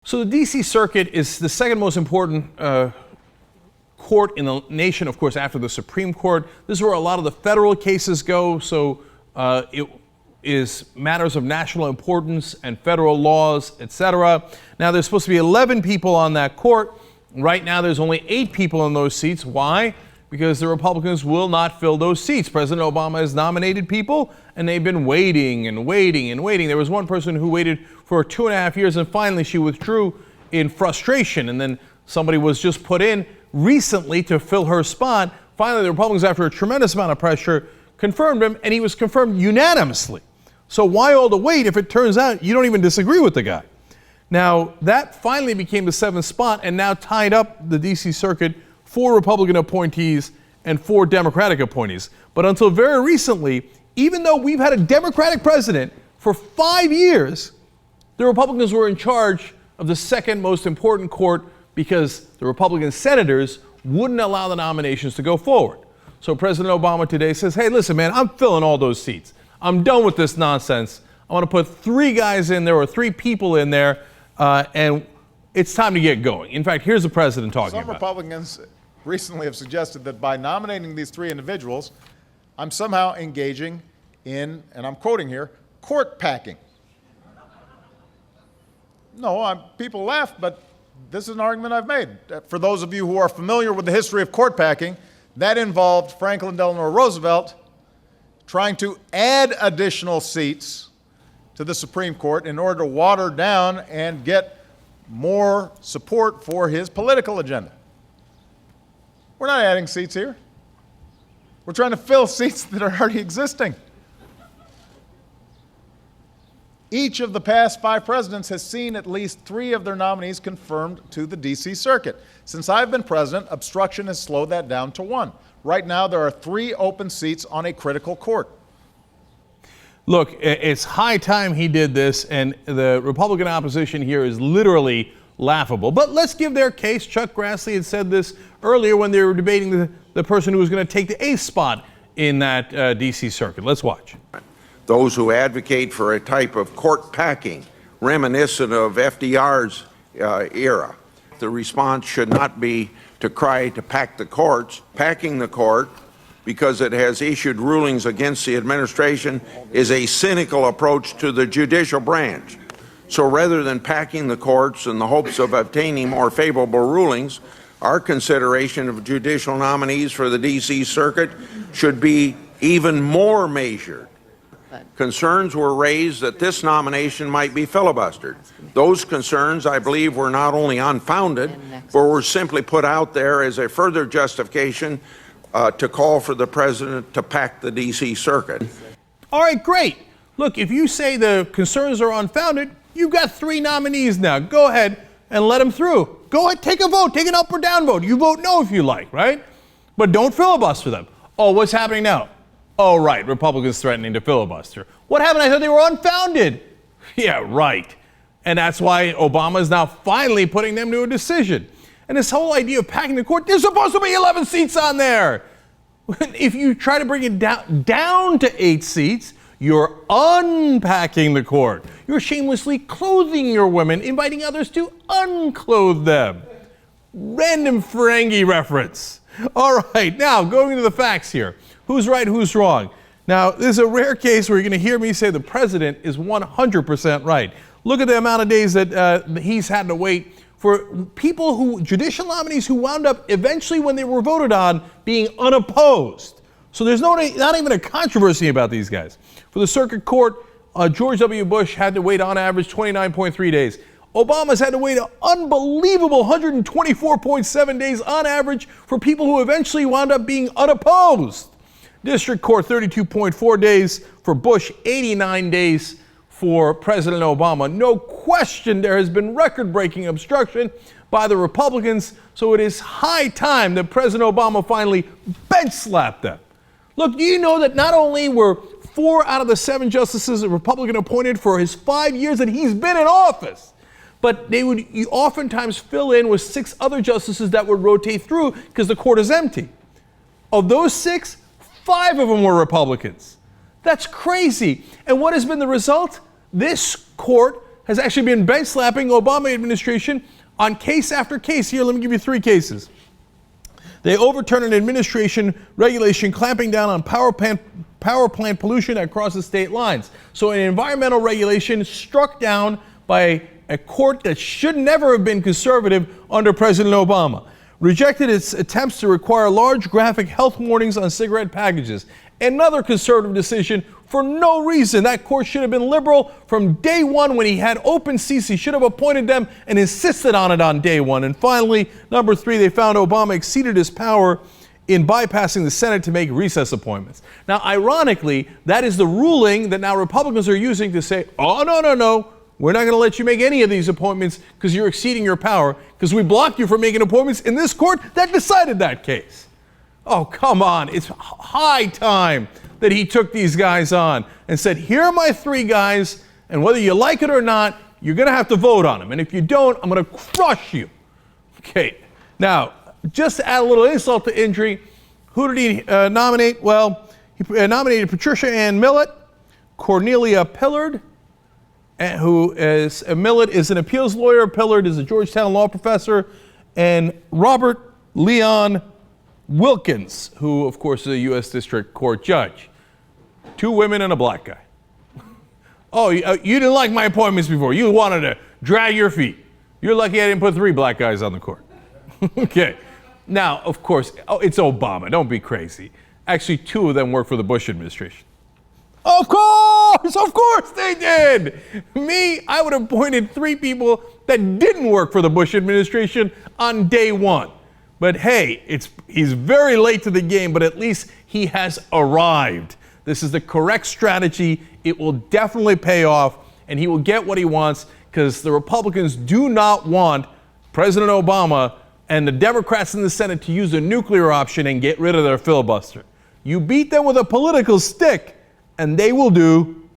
So the D.C. Circuit is the second most important court in the nation, of course, after the Supreme Court. This is where a lot of the federal cases go. So it is matters of national importance and federal laws, etc. Now, there's supposed to be 11 people on that court. Right now, there's only 8 people in those seats. Why? Because the Republicans will not fill those seats. President Obama has nominated people, and they've been waiting and waiting and waiting. There was one person who waited for 2.5 years, and finally she withdrew in frustration. And then somebody was just put in recently to fill her spot. Finally, the Republicans, after a tremendous amount of pressure, confirmed him, and he was confirmed unanimously. So why all the wait if it turns out you don't even disagree with the guy? Now, that finally became the 7th spot and now tied up the D.C. Circuit, 4 Republican appointees and 4 Democratic appointees. But until very recently, even though we've had a Democratic president for 5 years, the Republicans were in charge of the second most important court because the Republican senators wouldn't allow the nominations to go forward. So President Obama today says, hey, listen, man, I'm filling all those seats. I'm done with this nonsense. I want to put 3 guys in there or 3 people in there, and it's time to get going. In fact, here's the president talking about it. Some Republicans recently have suggested that by nominating these 3 individuals, I'm somehow engaging in, and I'm quoting here, court packing. No, people laugh, but this is an argument I've made. For those of you who are familiar with the history of court packing, that involved Franklin Delano Roosevelt trying to add additional seats to the Supreme Court in order to water down and get more support for his political agenda. We're not adding seats here. We're trying to fill seats that are already existing. Each of the past 5 presidents has seen at least 3 of their nominees confirmed to the D.C. Circuit. Since I've been president, obstruction has slowed that down to 1. Right now, there are 3 open seats on a critical court. Look, it's high time he did this, and the Republican opposition here is literally laughable. But let's give their case. Chuck Grassley had said this earlier when they were debating the person who was going to take the 8th spot in that D.C. Circuit. Let's watch. Those who advocate for a type of court packing reminiscent of FDR's era. The response should not be to cry to pack the courts. Packing the court because it has issued rulings against the administration is a cynical approach to the judicial branch. So rather than packing the courts in the hopes of obtaining more favorable rulings, our consideration of judicial nominees for the D.C. Circuit should be even more measured. Concerns were raised that this nomination might be filibustered. Those concerns, I believe, were not only unfounded, but were simply put out there as a further justification to call for the president to pack the D.C. Circuit. All right, great. Look, if you say the concerns are unfounded, you've got 3 nominees now. Go ahead and let them through. Go ahead, take a vote, take an up or down vote. You vote no if you like, right? But don't filibuster them. Oh, what's happening now? Oh, right, Republicans threatening to filibuster. What happened? I thought they were unfounded. Yeah, right. And that's why Obama is now finally putting them to a decision. And this whole idea of packing the court, there's supposed to be 11 seats on there. If you try to bring it down to 8 seats, you're unpacking the court. You're shamelessly clothing your women, inviting others to unclothe them. Random Ferengi reference. All right, now going to the facts here. Who's right, who's wrong? Now, this is a rare case where you're going to hear me say the president is 100% right. Look at the amount of days that he's had to wait for people judicial nominees who wound up eventually when they were voted on being unopposed. So there's not even a controversy about these guys. For the circuit court, George W. Bush had to wait on average 29.3 days. Obama's had to wait an unbelievable 124.7 days on average for people who eventually wound up being unopposed. District Court, 32.4 days for Bush, 89 days for President Obama. No question there has been record-breaking obstruction by the Republicans, so it is high time that President Obama finally bench-slapped them. Look, do you know that not only were 4 out of the 7 justices a Republican appointed for his 5 years that he's been in office, but they would oftentimes fill in with 6 other justices that would rotate through because the court is empty. Of those 6, 5 of them were Republicans. That's crazy. And what has been the result? This court has actually been bench slapping Obama administration on case after case. Here, let me give you 3 cases. They overturned an administration regulation clamping down on power plant pollution that crosses state lines. So an environmental regulation struck down by a court that should never have been conservative under President Obama. Rejected its attempts to require large graphic health warnings on cigarette packages. Another conservative decision for no reason. That court should have been liberal from day one when he had open seats. He should have appointed them and insisted on it on day one. And finally, number 3, they found Obama exceeded his power in bypassing the Senate to make recess appointments. Now, ironically, that is the ruling that now Republicans are using to say, oh, no, we're not going to let you make any of these appointments because you're exceeding your power, because we blocked you from making appointments in this court that decided that case. Oh, come on. It's high time that he took these guys on and said, here are my 3 guys, and whether you like it or not, you're going to have to vote on them. And if you don't, I'm going to crush you. Okay. Now, just to add a little insult to injury, who did he nominate? Well, he nominated Patricia Ann Millett, Cornelia Pillard, who is Millett is an appeals lawyer. Pillard is a Georgetown law professor, and Robert Leon Wilkins, who, of course, is a U.S. District Court judge. 2 women and a black guy. Oh, you didn't like my appointments before. You wanted to drag your feet. You're lucky I didn't put 3 black guys on the court. Okay. Now, of course, it's Obama. Don't be crazy. Actually, 2 of them work for the Bush administration. Of course they did. Me, I would have appointed 3 people that didn't work for the Bush administration on day one. But hey, he's very late to the game, but at least he has arrived. This is the correct strategy. It will definitely pay off, and he will get what he wants, because the Republicans do not want President Obama and the Democrats in the Senate to use the nuclear option and get rid of their filibuster. You beat them with a political stick, and they will do